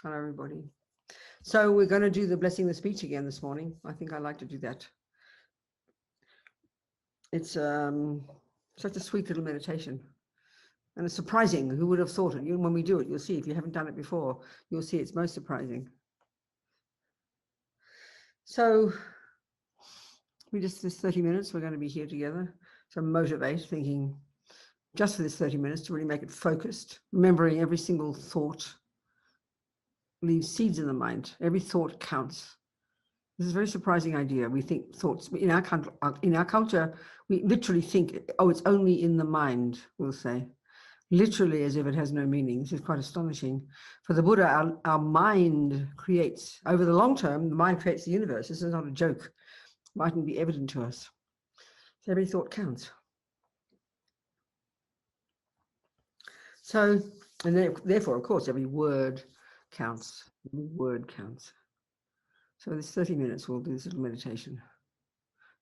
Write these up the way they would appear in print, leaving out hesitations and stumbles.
Hello, everybody. So we're going to do the blessing the speech again this morning. I think I like to do that. It's such a sweet little meditation. And it's surprising. Who would have thought it? When we do it, you'll see. If you haven't done it before, you'll see it's most surprising. So this 30 minutes, we're going to be here together. So motivate, thinking just for this 30 minutes to really make it focused, remembering every single thought leaves seeds in the mind. Every thought counts. This is a very surprising idea. We think thoughts in our culture, we literally think, oh, it's only in the mind, we'll say, literally as if it has no meaning. This is quite astonishing. For the Buddha, our mind creates, over the long term, the mind creates the universe. This is not a joke. It mightn't be evident to us. So every thought counts. So, and therefore, of course, every word counts. Every word counts. So this 30 minutes, we'll do this little meditation.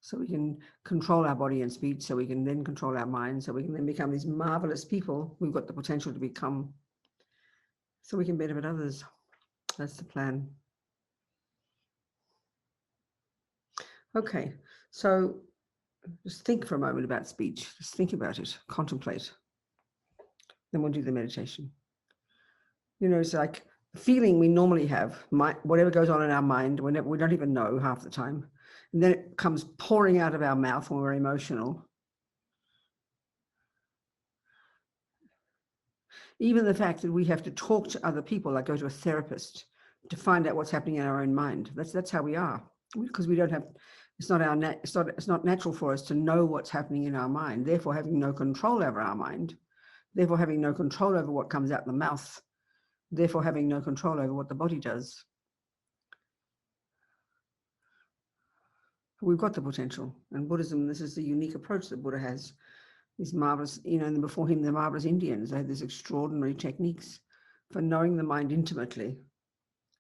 So we can control our body and speech, so we can then control our mind, so we can then become these marvelous people we've got the potential to become, so we can benefit others. That's the plan. Okay, so just think for a moment about speech. Just think about it, contemplate. Then we'll do the meditation. You know, it's like the feeling we normally have, whatever goes on in our mind, whenever we don't even know half the time. And then it comes pouring out of our mouth when we're emotional. Even the fact that we have to talk to other people, like go to a therapist, to find out what's happening in our own mind. That's how we are, because we don't have. It's not natural for us to know what's happening in our mind. Therefore, having no control over our mind, therefore having no control over what comes out the mouth, therefore having no control over what the body does. We've got the potential. And Buddhism, this is the unique approach that Buddha has. These marvelous, and before him, the marvelous Indians, they had these extraordinary techniques for knowing the mind intimately,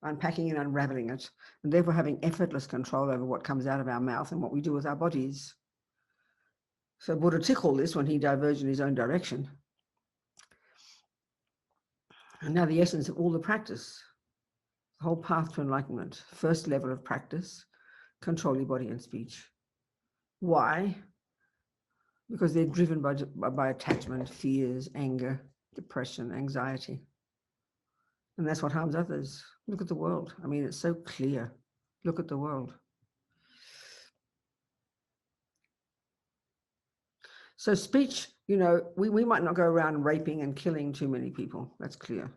unpacking and unraveling it, and therefore having effortless control over what comes out of our mouth and what we do with our bodies. So Buddha took all this when he diverged in his own direction. And now the essence of all the practice, the whole path to enlightenment, first level of practice, control your body and speech. Why? Because they're driven by attachment, fears, anger, depression, anxiety. And that's what harms others. Look at the world. I mean, it's so clear. Look at the world. So speech, we might not go around raping and killing too many people. That's clear.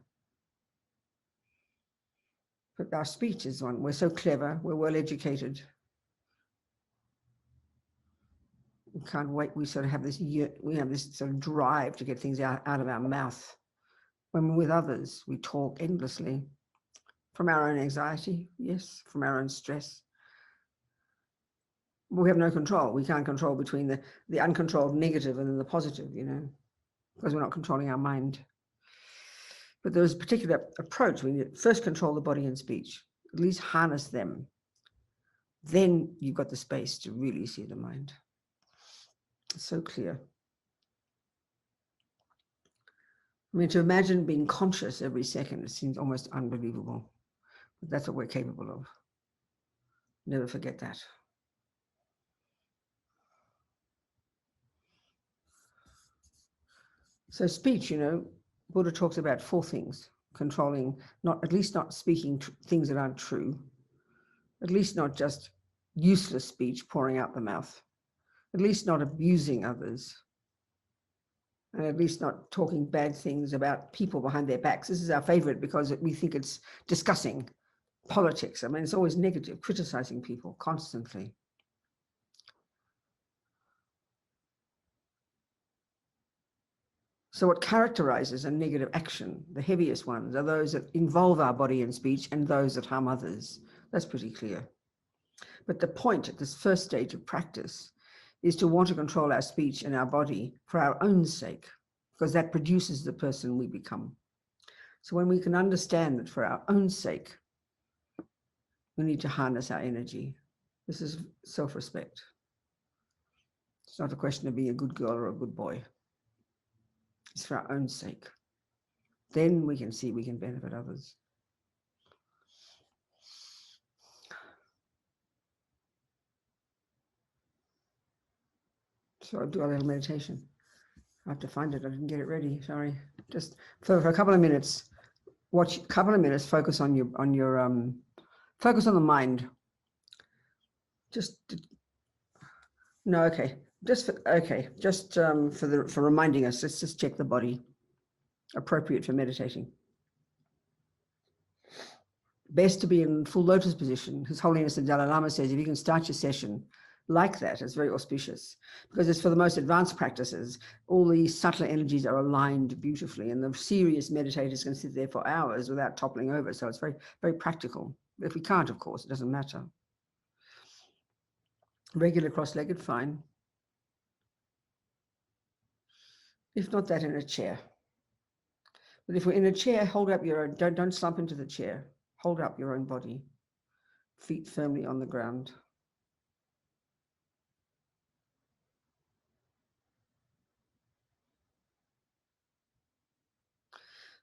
But our speech is one. We're so clever. We're well educated. We can't wait. We sort of have this sort of drive to get things out of our mouth. When we're with others, we talk endlessly. From our own anxiety, yes, from our own stress. We have no control. We can't control between the uncontrolled negative and then the positive, because we're not controlling our mind. But there's a particular approach. We need to first control the body and speech, at least harness them. Then you've got the space to really see the mind. It's so clear. I mean, to imagine being conscious every second, it seems almost unbelievable. But that's what we're capable of. Never forget that. So speech, Buddha talks about 4 things: controlling, at least not speaking things that aren't true, at least not just useless speech pouring out the mouth, at least not abusing others, and at least not talking bad things about people behind their backs. This is our favorite because we think it's discussing politics. I mean, it's always negative, criticizing people constantly. So what characterizes a negative action, the heaviest ones, are those that involve our body and speech and those that harm others. That's pretty clear. But the point at this first stage of practice is to want to control our speech and our body for our own sake, because that produces the person we become. So when we can understand that for our own sake, we need to harness our energy. This is self-respect. It's not a question of being a good girl or a good boy. It's for our own sake. Then we can see we can benefit others. So I'll do a little meditation. I have to find it. I didn't get it ready. Sorry. Just for a couple of minutes, watch a couple of minutes, focus on your focus on the mind. Just no, okay. Just for reminding us, let's just check the body. Appropriate for meditating. Best to be in full lotus position. His Holiness the Dalai Lama says if you can start your session like that, it's very auspicious, because it's for the most advanced practices. All these subtler energies are aligned beautifully, and the serious meditators can sit there for hours without toppling over. So it's very, very practical. If we can't, of course, it doesn't matter. Regular cross-legged, fine. If not that, in a chair. But if we're in a chair, hold up your own, don't slump into the chair. Hold up your own body, feet firmly on the ground.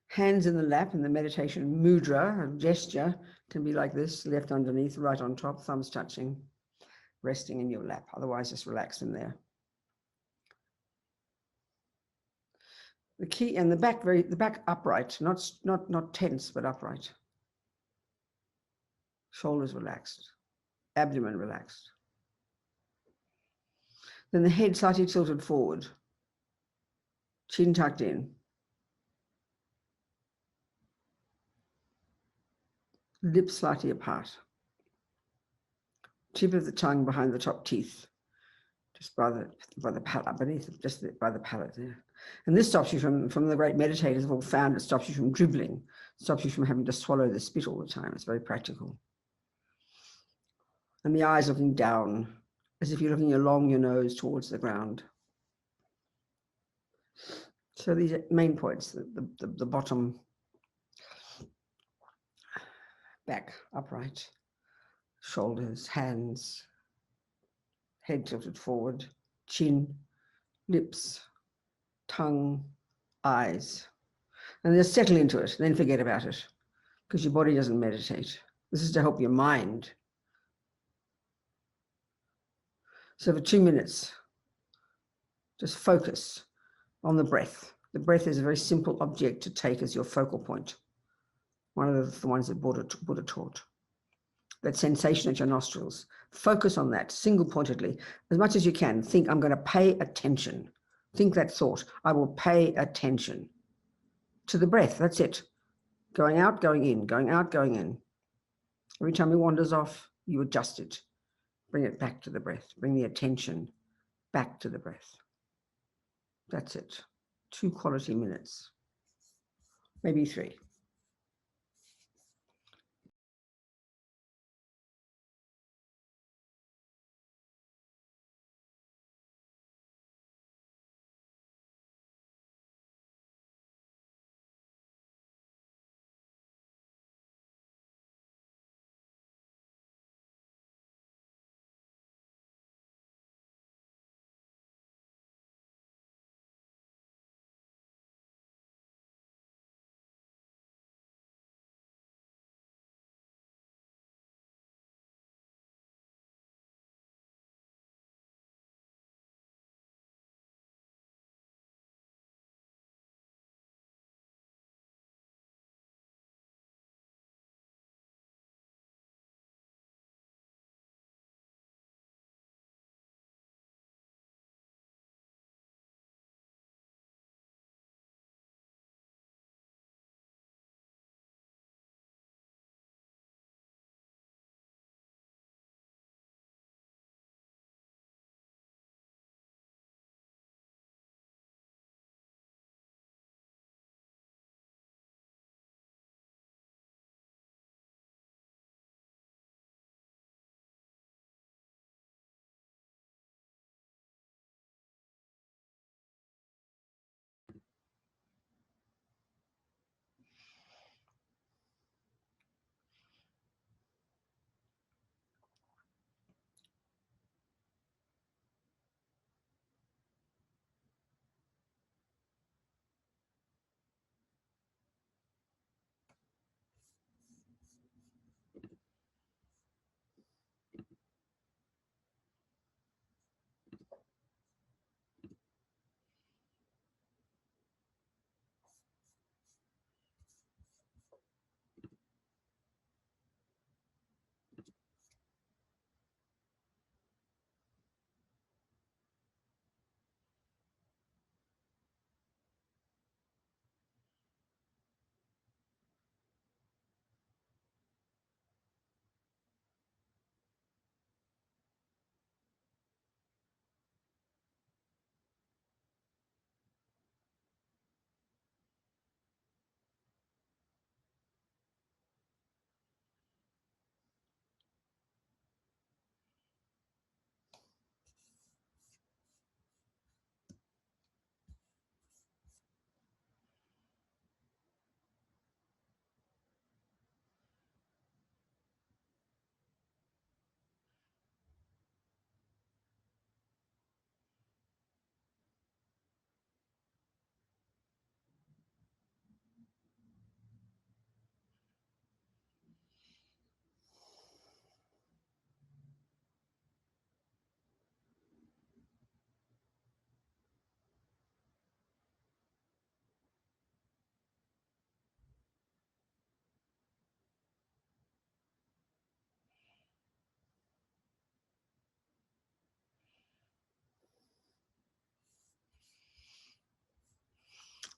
Hands in the lap in the meditation mudra, a gesture can be like this, left underneath, right on top, thumbs touching, resting in your lap. Otherwise, just relax them there. The key and the back upright, not tense, but upright. Shoulders relaxed, abdomen relaxed. Then the head slightly tilted forward, chin tucked in. Lips slightly apart. Tip of the tongue behind the top teeth, just by the palate, beneath, by the palate there. And this stops you from the great meditators have all found, it stops you from dribbling, stops you from having to swallow the spit all the time. It's very practical. And the eyes looking down, as if you're looking along your nose towards the ground. So these are main points, the bottom, back upright, shoulders, hands, head tilted forward, chin, lips, tongue, eyes. And just settle into it, then forget about it, because your body doesn't meditate. This is to help your mind. So for 2 minutes, just focus on the breath. The breath is a very simple object to take as your focal point. One of the ones that Buddha taught. That sensation at your nostrils. Focus on that single-pointedly as much as you can. Think, I'm going to pay attention. Think that thought. I will pay attention to the breath. That's it. Going out, going in, going out, going in. Every time it wanders off, you adjust it. Bring it back to the breath. Bring the attention back to the breath. That's it. 2 quality minutes, maybe 3.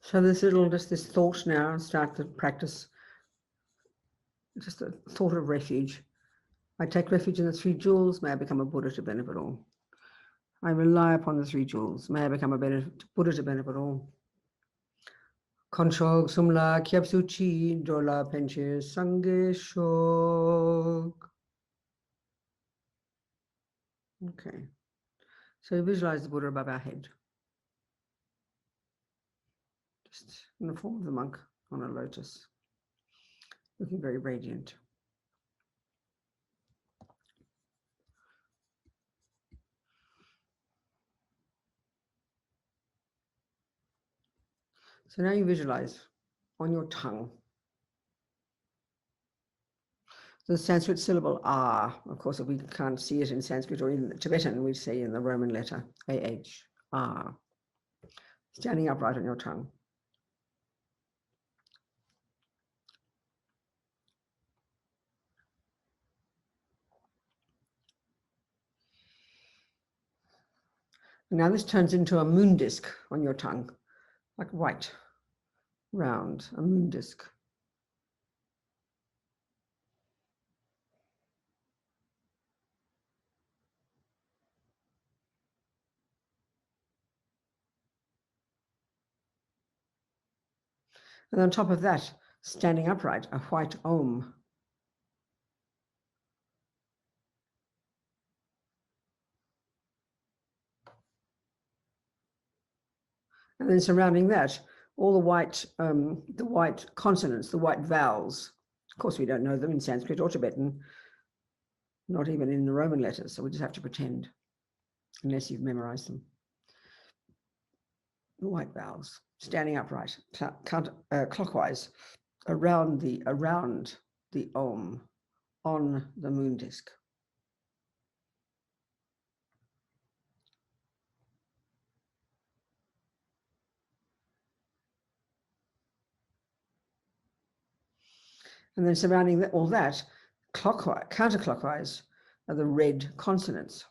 So just this thought now, start to practice just a thought of refuge. I take refuge in the three jewels, may I become a Buddha to benefit all. I rely upon the three jewels, may I become a Buddha to benefit all. Konshog sumla kyapsuchi dola penche sange shog. Okay, so visualize the Buddha above our head, just in the form of the monk on a lotus, looking very radiant. So now you visualize on your tongue the Sanskrit syllable ah. Of course, if we can't see it in Sanskrit or in Tibetan, we say in the Roman letter ah, ah, standing upright on your tongue. And now this turns into a moon disk on your tongue, like white, round, a moon disk. And on top of that, standing upright, a white Om. And then surrounding that, all the white consonants, the white vowels. Of course, we don't know them in Sanskrit or Tibetan, not even in the Roman letters, so we just have to pretend, unless you've memorized them. The white vowels, standing upright, clockwise, around the Om on the moon disk. And then surrounding all that, clockwise, counterclockwise, are the red consonants.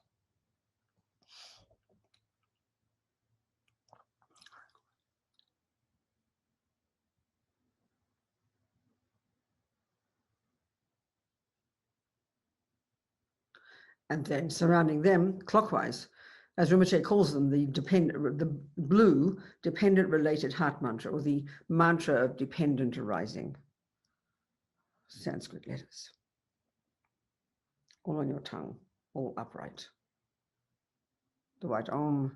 And then surrounding them, clockwise, as Rinpoche calls them, the blue dependent related heart mantra, or the mantra of dependent arising. Sanskrit letters. All on your tongue, all upright. The white Om,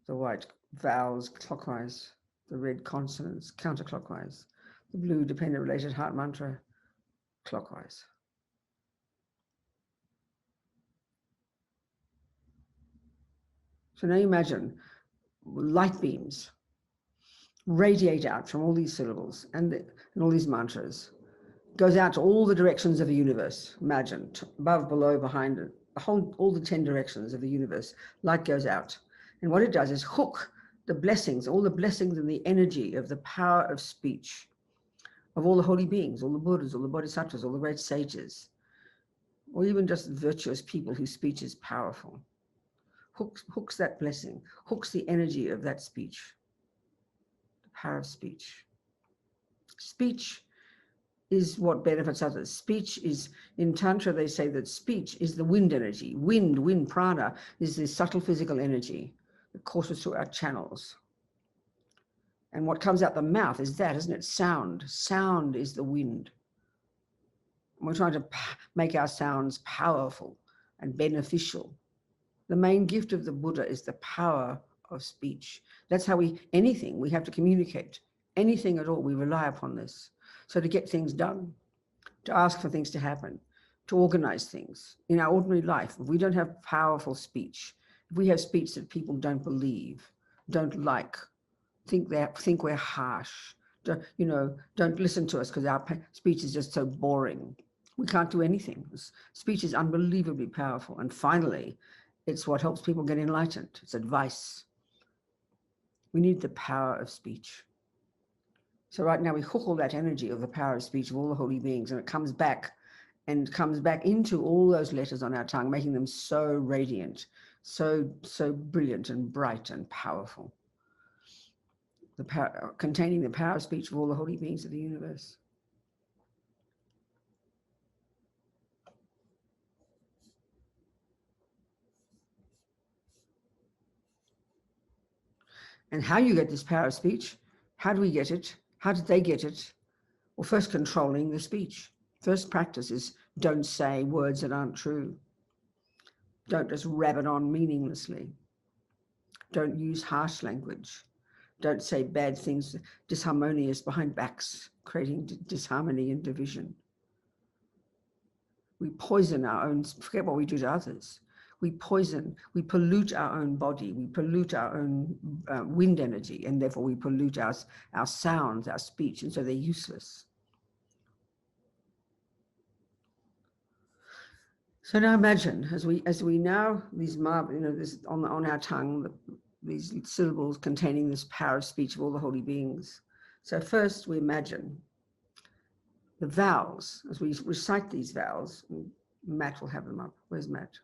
the white vowels clockwise, the red consonants counterclockwise, the blue dependent related heart mantra clockwise. So now imagine light beams radiate out from all these syllables and all these mantras, goes out to all the directions of the universe. Imagine, above, below, behind it, all the 10 directions of the universe, light goes out. And what it does is hook the blessings, all the blessings and the energy of the power of speech, of all the holy beings, all the Buddhas, all the Bodhisattvas, all the great sages, or even just virtuous people whose speech is powerful. Hooks that blessing, hooks the energy of that speech, the power of speech. Speech is what benefits others. Speech is, in Tantra, they say that speech is the wind energy. Wind, prana, is the subtle physical energy that courses through our channels. And what comes out the mouth is that, isn't it? Sound. Sound is the wind. And we're trying to make our sounds powerful and beneficial. The main gift of the Buddha is the power of speech. That's how we have to communicate. Anything at all, we rely upon this. So to get things done, to ask for things to happen, to organize things in our ordinary life, if we don't have powerful speech, if we have speech that people don't believe, don't like, think we're harsh, don't listen to us because our speech is just so boring, we can't do anything. Speech is unbelievably powerful. And finally, it's what helps people get enlightened. It's advice. We need the power of speech. So right now we hook all that energy of the power of speech of all the holy beings, and it comes back into all those letters on our tongue, making them so radiant, so brilliant and bright and powerful. containing the power of speech of all the holy beings of the universe. And how you get this power of speech, how do we get it? How did they get it? Well, first controlling the speech. First practice is don't say words that aren't true. Don't just rabbit on meaninglessly. Don't use harsh language. Don't say bad things, disharmonious behind backs, creating disharmony and division. We poison our own, forget what we do to others. We pollute our own body, we pollute our own wind energy, and therefore we pollute our sounds, our speech, and so they're useless. So now imagine, as we now, these this on our tongue, these syllables containing this power of speech of all the holy beings. So first we imagine the vowels, as we recite these vowels. Matt will have them up. Where's Matt?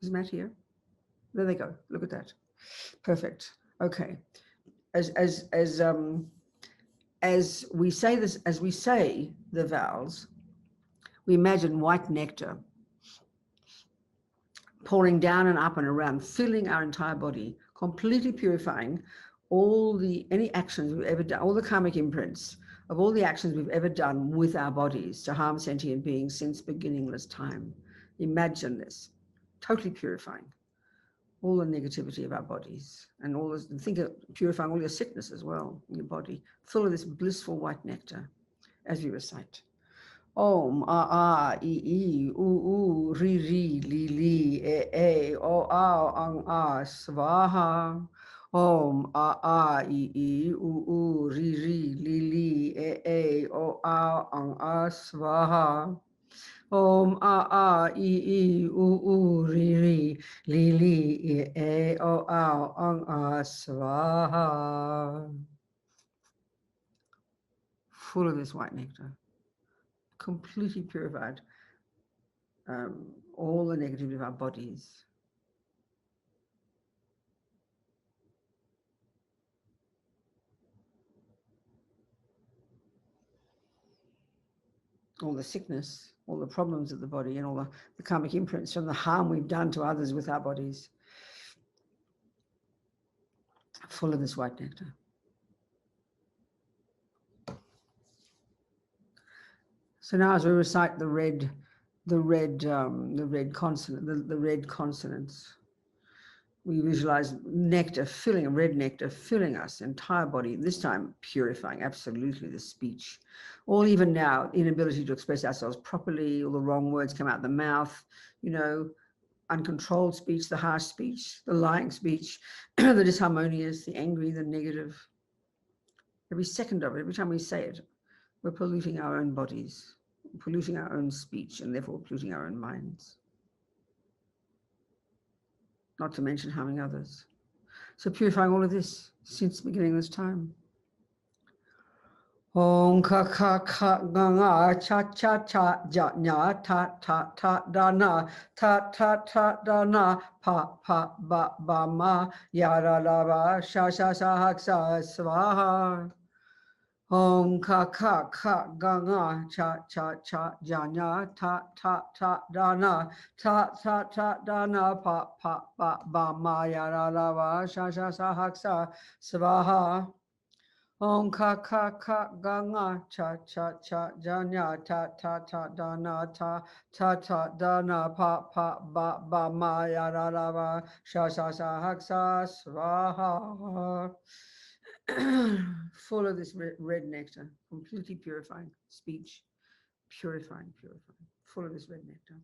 Is Matt here? There they go. Look at that. Perfect. Okay. As we say this, as we say the vowels, we imagine white nectar pouring down and up and around, filling our entire body, completely purifying any actions we've ever done, all the karmic imprints of all the actions we've ever done with our bodies to harm sentient beings since beginningless time. Imagine this, totally purifying all the negativity of our bodies, and all this, and think of purifying all your sickness as well in your body, full of this blissful white nectar as we recite. Om a I I u ri ri li li e o ang svaha. Om a I I u ri ri li li e o ang svaha. Om a I u ri ri li li e o ang svaha. Full of this white nectar, completely purified all the negativity of our bodies. All the sickness, all the problems of the body, and all the karmic imprints from the harm we've done to others with our bodies. Full of this white nectar. So now as we recite the red consonants, we visualize red nectar filling us entire body, this time purifying absolutely the speech. All even now, inability to express ourselves properly, all the wrong words come out the mouth, uncontrolled speech, the harsh speech, the lying speech, the disharmonious, the angry, the negative. Every second of it, every time we say it, we're polluting our own bodies, polluting our own speech, and therefore polluting our own minds. Not to mention harming others. So purifying all of this since the beginning of this time. Om ka ka ka ga nga cha cha cha ja nya ta ta ta da na ta ta ta da na pa pa ba ba ma ya ra la ba sha sha sa hak sa swaha. Om ka ka ka ga nga cha cha cha ja nya ta ta ta da na ta ta ta da na pa pa ba ba ma ya ra la ba sha sha sa hak sa swaha. Om ka ka ka ga nga cha cha cha ja nya ta ta ta da na ta ta ta da na pa pa ba ba ma ya ra la ba sha sha sa hak sa swaha. Full of this red nectar, completely purifying speech, purifying, full of this red nectar.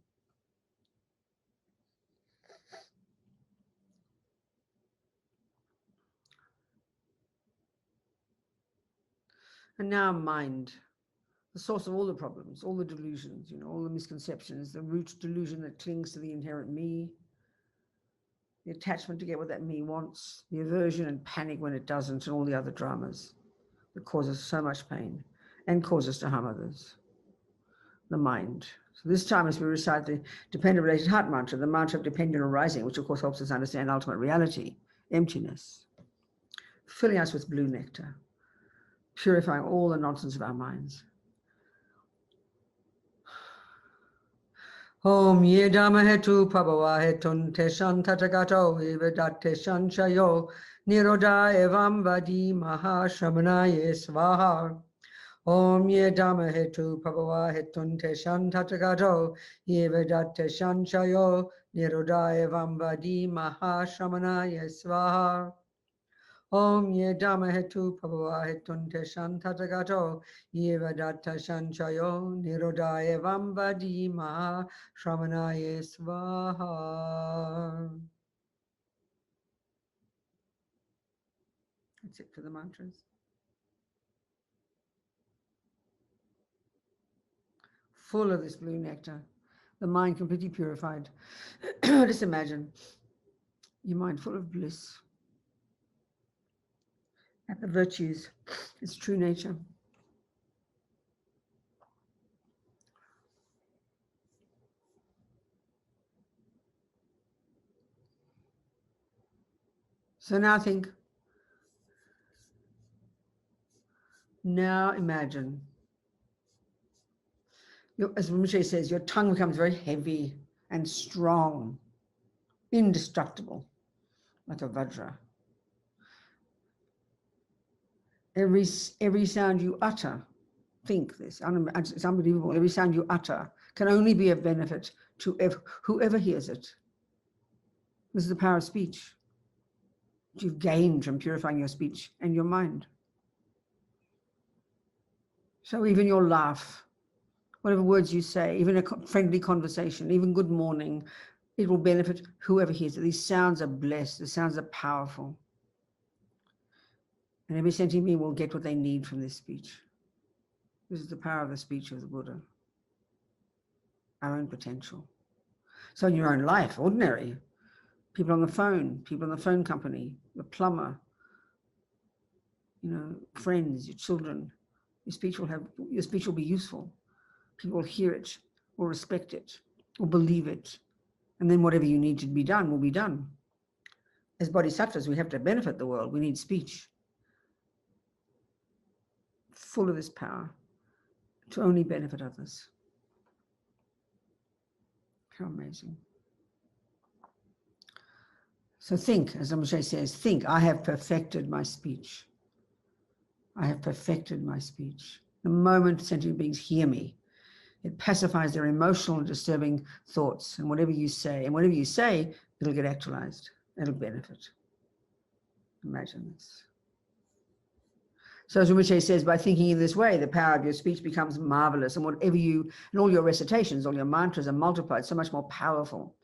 And now mind, the source of all the problems, all the delusions, all the misconceptions, the root delusion that clings to the inherent me, the attachment to get what that me wants, the aversion and panic when it doesn't, and all the other dramas that cause us so much pain and cause us to harm others. The mind. So this time as we recite the dependent related heart mantra, the mantra of dependent arising, which of course helps us understand ultimate reality, emptiness. filling us with blue nectar, purifying all the nonsense of our minds. Om yedama hetu pabava hetun teshan tatagato evedate shanchayo niroda evam vadi mahashamanaye svaha. Om yedama hetu pabava hetun teshan tatagato evedate shanchayo niroda evam vadi mahashamanaye svaha. Om yedama hetu pabava hetun teshan tatagato yevadatta shanchayo niroda evam vadima shramanaye svaha. That's it for the mantras. Full of this blue nectar, the mind completely purified. Just imagine your mind full of bliss at the virtues, its true nature. So now think, now imagine, as Rinpoche says, your tongue becomes very heavy and strong, indestructible, like a vajra. Every sound you utter, think this, it's unbelievable. Every sound you utter can only be of benefit to whoever hears it. This is the power of speech, which you've gained from purifying your speech and your mind. So even your laugh, whatever words you say, even a friendly conversation, even good morning, it will benefit whoever hears it. These sounds are blessed. The sounds are powerful. And every sentient being will get what they need from this speech. This is the power of the speech of the Buddha. Our own potential. So in your own life, ordinary, people on the phone company, the plumber, friends, your children, your speech will be useful. People will hear it, will respect it, will believe it. And then whatever you need to be done will be done. As bodhisattvas, we have to benefit the world. We need speech. Full of this power to only benefit others. How amazing. So think, as Rinpoche says, think, I have perfected my speech. I have perfected my speech. The moment sentient beings hear me, it pacifies their emotional and disturbing thoughts. And whatever you say, it'll get actualized. It'll benefit. Imagine this. So as Rinpoche says, by thinking in this way, the power of your speech becomes marvelous, and and all your recitations, all your mantras are multiplied, so much more powerful,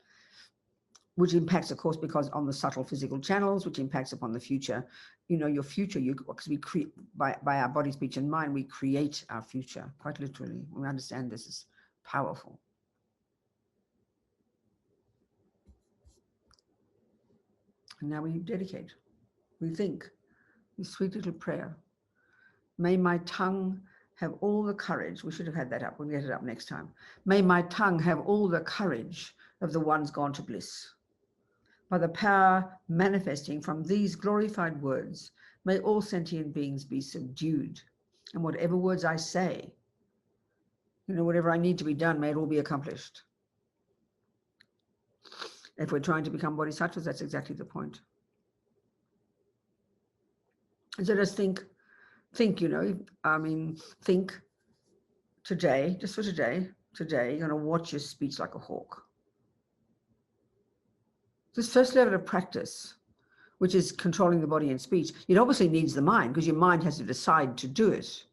which impacts, of course, because on the subtle physical channels, which impacts upon the future. Your future, because we create, by our body, speech, and mind, we create our future, quite literally. We understand this is powerful. And now we dedicate, we think, this sweet little prayer. May my tongue have all the courage. We should have had that up. We'll get it up next time. May my tongue have all the courage of the ones gone to bliss. By the power manifesting from these glorified words, may all sentient beings be subdued. And whatever words I say, whatever I need to be done, may it all be accomplished. If we're trying to become bodhisattvas, that's exactly the point. And so just think think today, just for today, you're going to watch your speech like a hawk. This first level of practice, which is controlling the body and speech, it obviously needs the mind, because your mind has to decide to do it.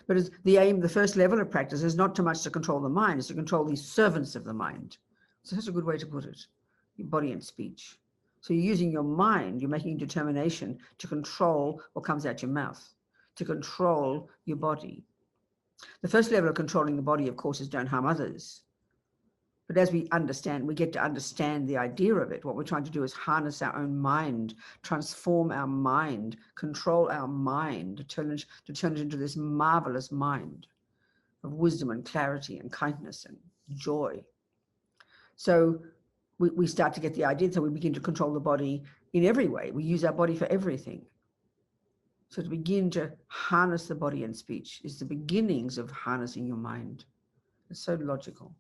But the first level of practice is not too much to control the mind, it's to control these servants of the mind. So that's a good way to put it, your body and speech. So you're using your mind, you're making a determination to control what comes out your mouth, to control your body. The first level of controlling the body, of course, is don't harm others. But as we get to understand the idea of it, what we're trying to do is harness our own mind, transform our mind, control our mind, to turn it into this marvelous mind of wisdom and clarity and kindness and joy. So we start to get the idea, so we begin to control the body in every way. We use our body for everything. So to begin to harness the body and speech is the beginnings of harnessing your mind. It's so logical.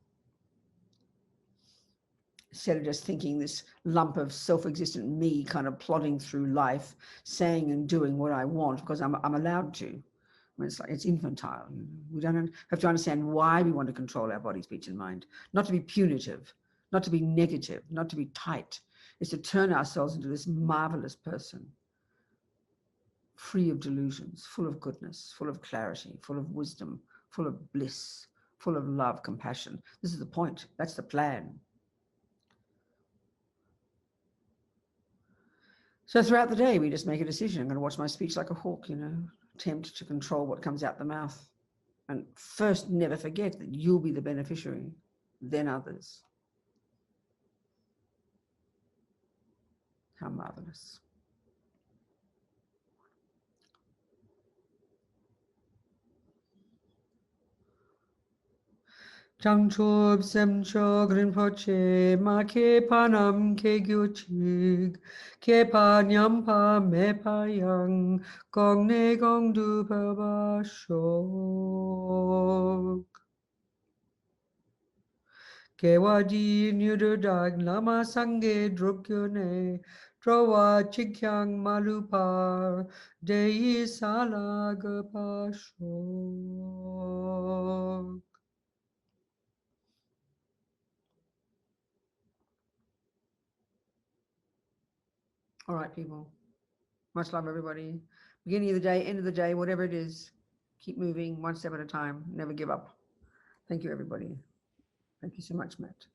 Instead of just thinking this lump of self-existent me kind of plodding through life, saying and doing what I want because I'm allowed to. I mean, it's infantile. We don't have to understand why we want to control our body, speech, and mind. Not to be punitive, not to be negative, not to be tight. It's to turn ourselves into this marvelous person, free of delusions, full of goodness, full of clarity, full of wisdom, full of bliss, full of love, compassion. This is the point. That's the plan. So throughout the day, we just make a decision. I'm going to watch my speech like a hawk, attempt to control what comes out the mouth. And first, never forget that you'll be the beneficiary, then others. How marvelous. Changchob semcho grinpoche ma ke panam ke gyuchig ke panyampa me payang gong ne gong du pa shok ke wadi nyudag lama sange drukyone drowa chikyang malupar dei salaga pa shok. All right, people. Much love, everybody. Beginning of the day, end of the day, whatever it is, keep moving one step at a time. Never give up. Thank you, everybody. Thank you so much, Matt.